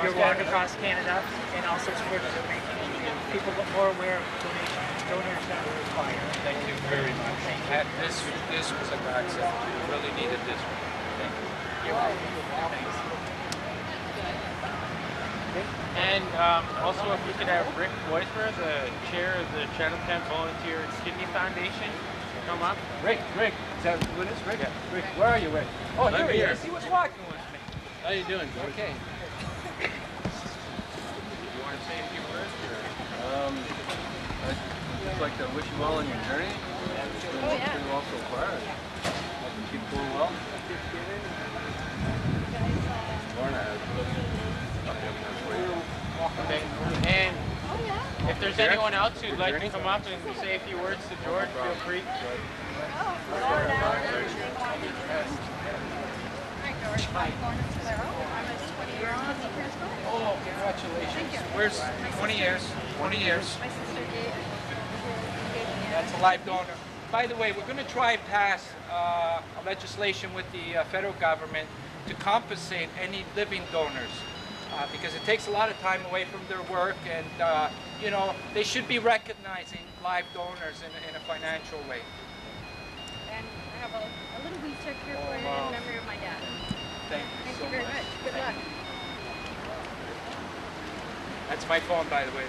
your walk across Canada, and also towards making people more aware of donors that are required. Thank you very much. This was a godsend. We really needed this one. Thank you. You're welcome. Thanks. And also, if we could have Rick Weismer, the chair of the Chatham Volunteer Kidney Foundation, come up. Rick, is that who it is? Rick? Yeah. Rick, where are you, Rick? Oh, I'm here he here. is. He was walking with me. How you doing, George? Okay. Do you want to say a few words? I'd just like to wish you well on your journey. It's been pretty well so far. Hope you keep going well. Lorna has Okay. And if there's anyone else who'd like to come up and say a few words to George, feel free. Oh, congratulations. Where's 20 years? 20 years. That's a live donor. By the way, we're going to try and pass a legislation with the federal government to compensate any living donors because it takes a lot of time away from their work, and you know, they should be recognizing live donors in a financial way. And I have a little wee check here for you in memory of my dad. Thank you so very much. Good luck. That's my phone, by the way.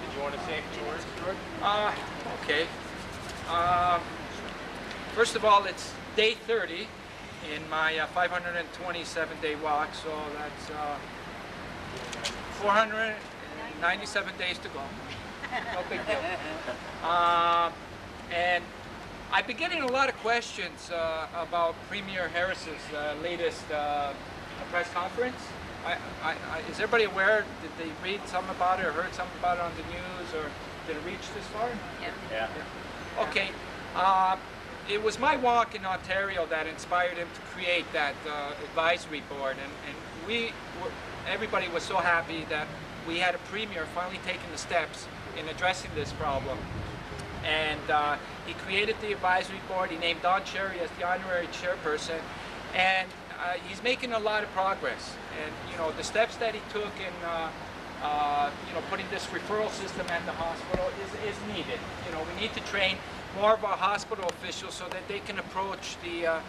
Did you want to say a few words, George? Okay. First of all, it's day 30 in my 527-day walk, so that's 497 days to go. No big deal. And I've been getting a lot of questions about Premier Harris's latest press conference. Is everybody aware? Did they read something about it or heard something about it on the news, or did it reach this far? Yeah. Okay. It was my walk in Ontario that inspired him to create that advisory board, and everybody was so happy that we had a premier finally taking the steps in addressing this problem. And he created the advisory board. He named Don Cherry as the honorary chairperson, and he's making a lot of progress. And you know, the steps that he took in you know, putting this referral system at the hospital is needed. You know, we need to train more of our hospital officials so that they can approach the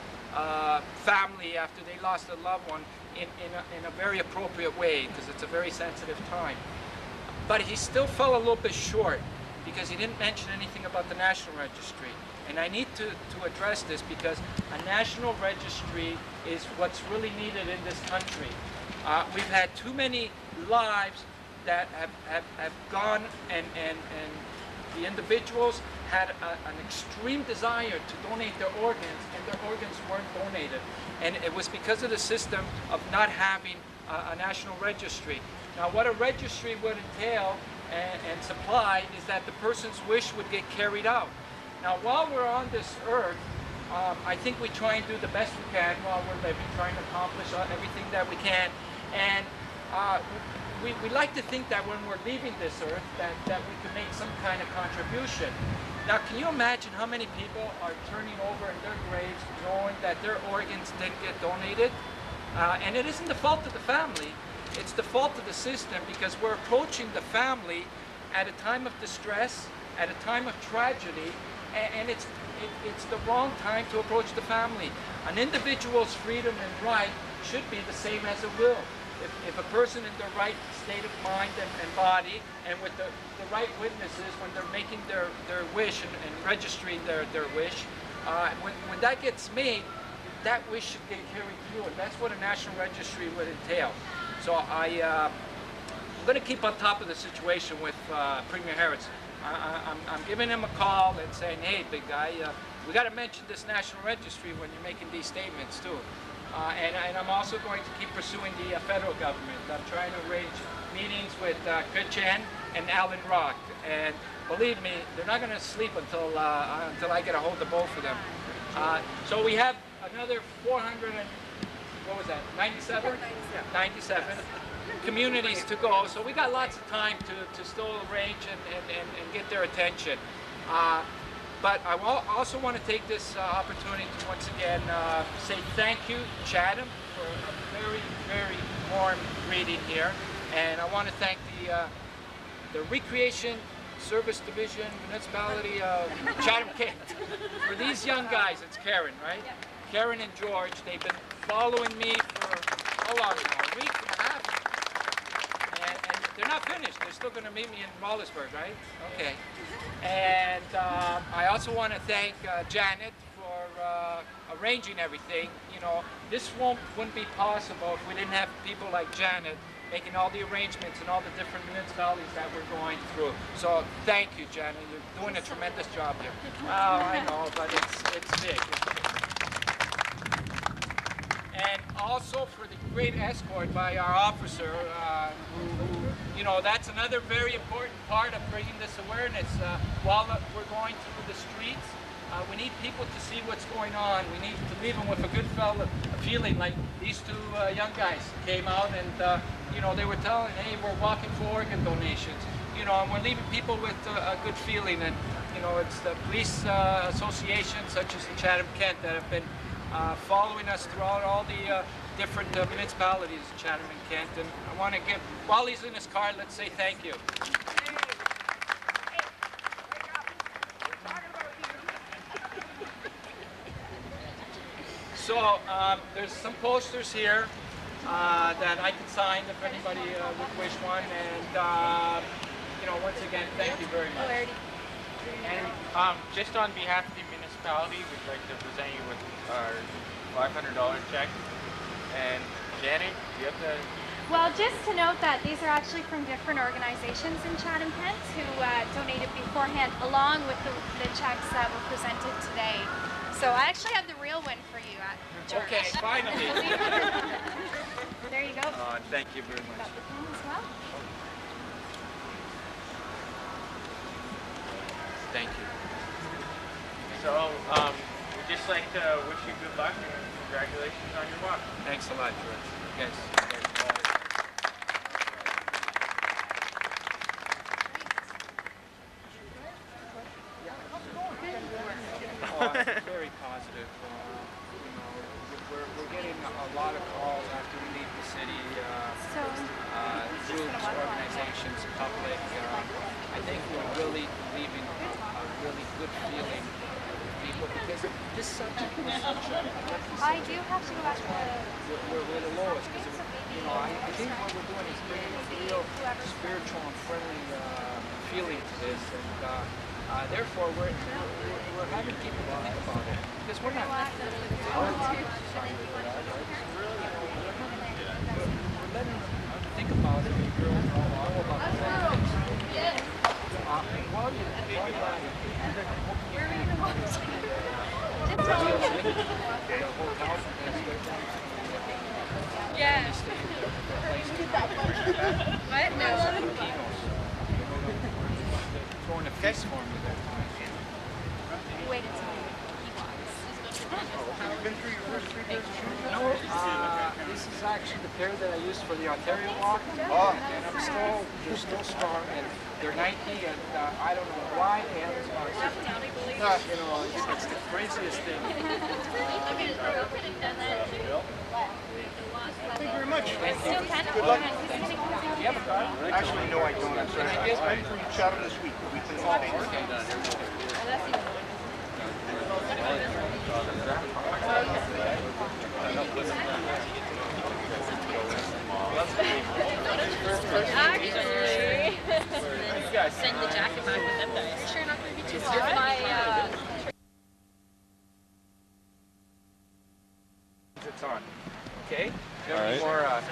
family after they lost a loved one in a very appropriate way, because it's a very sensitive time. But he still fell a little bit short because he didn't mention anything about the National Registry. And I need to address this because a national registry is what's really needed in this country. We've had too many lives that have gone, and the individuals had an extreme desire to donate their organs, and their organs weren't donated. And it was because of the system of not having a national registry. Now, what a registry would entail and supply is that the person's wish would get carried out. Now, while we're on this earth, I think we try and do the best we can while we're living, trying to accomplish everything that we can. And we like to think that when we're leaving this earth that we can make some kind of contribution. Now, can you imagine how many people are turning over in their graves knowing that their organs didn't get donated? And it isn't the fault of the family, it's the fault of the system, because we're approaching the family at a time of distress, at a time of tragedy, and it's the wrong time to approach the family. An individual's freedom and right should be the same as a will. If a person in the right state of mind and body, and with the right witnesses when they're making their wish and registering their wish, when that gets made, that wish should get carried through, and that's what a national registry would entail. So I'm going to keep on top of the situation with Premier Harris. I'm giving him a call and saying, hey, big guy, we got to mention this national registry when you're making these statements too. And I'm also going to keep pursuing the federal government. I'm trying to arrange meetings with Jenn and Alan Rock. And believe me, they're not going to sleep until I get a hold of both of them. So we have another 400 and, what was that, 97? 97 communities to go. So we got lots of time to still arrange and get their attention. But I also want to take this opportunity to once again say thank you, Chatham, for a very, very warm greeting here. And I want to thank the Recreation Service Division Municipality of Chatham Kent for these young guys. It's Karen, right? Yeah. Karen and George, they've been following me for how long now? A week and a half? And they're not finished. They're still going to meet me in Wallisburg, right? Okay. And I also want to thank Janet for arranging everything. You know, this wouldn't be possible if we didn't have people like Janet making all the arrangements and all the different municipalities that we're going through. So thank you, Jenn. You're doing a tremendous job here. Oh, I know, but it's big. It's big. And also for the great escort by our officer, who, you know, that's another very important part of bringing this awareness. While we're going through the streets, we need people to see what's going on. We need to leave them with a good feeling, like these two young guys came out and you know, they were telling, hey, we're walking for organ donations. You know, and we're leaving people with a good feeling. And, you know, it's the police associations such as the Chatham Kent that have been following us throughout all the different municipalities in Chatham and Kent. And I want to give, while he's in his car, let's say thank you. So there's some posters here that I can sign if anybody would wish one, and you know, once again, thank you very much. And just on behalf of the municipality, we'd like to present you with our $500 check. And Janet, do you have the... Well, just to note that these are actually from different organizations in Chatham Kent who donated beforehand, along with the checks that were presented today. So I actually have the real one for you at church. Okay, finally. There you go. Thank you very much. Got the pen as well. Thank you. So, we'd just like to wish you good luck and congratulations on your walk. Thanks a lot, George. Yes. Very positive. You know, we're getting a lot of calls after we leave the city. Groups, organizations, public. I think we're really leaving a really good feeling with people because this subject is such a... I do have to go back to we're the lowest because, you know, I think what we're doing is bringing a real spiritual and friendly feeling to this, and therefore we're having people to think about it because we're not... We're letting them think about it and know about the things. Yeah. What? No. Throwing a feast for me that time. Wait until he walks. No, this is actually the pair that I used for the Ontario walk. And they're still strong, and they're 90, and I don't know why they have this box. You know, it's the craziest thing. Thank you very much. Still kind of Good luck. Do you have a card? Actually, no, I don't. I'm sorry. I'm from Chatham this week. We've been walking. Actually, Send the jacket back with them guys. you're sure not going to be too hot? It's on. Okay? More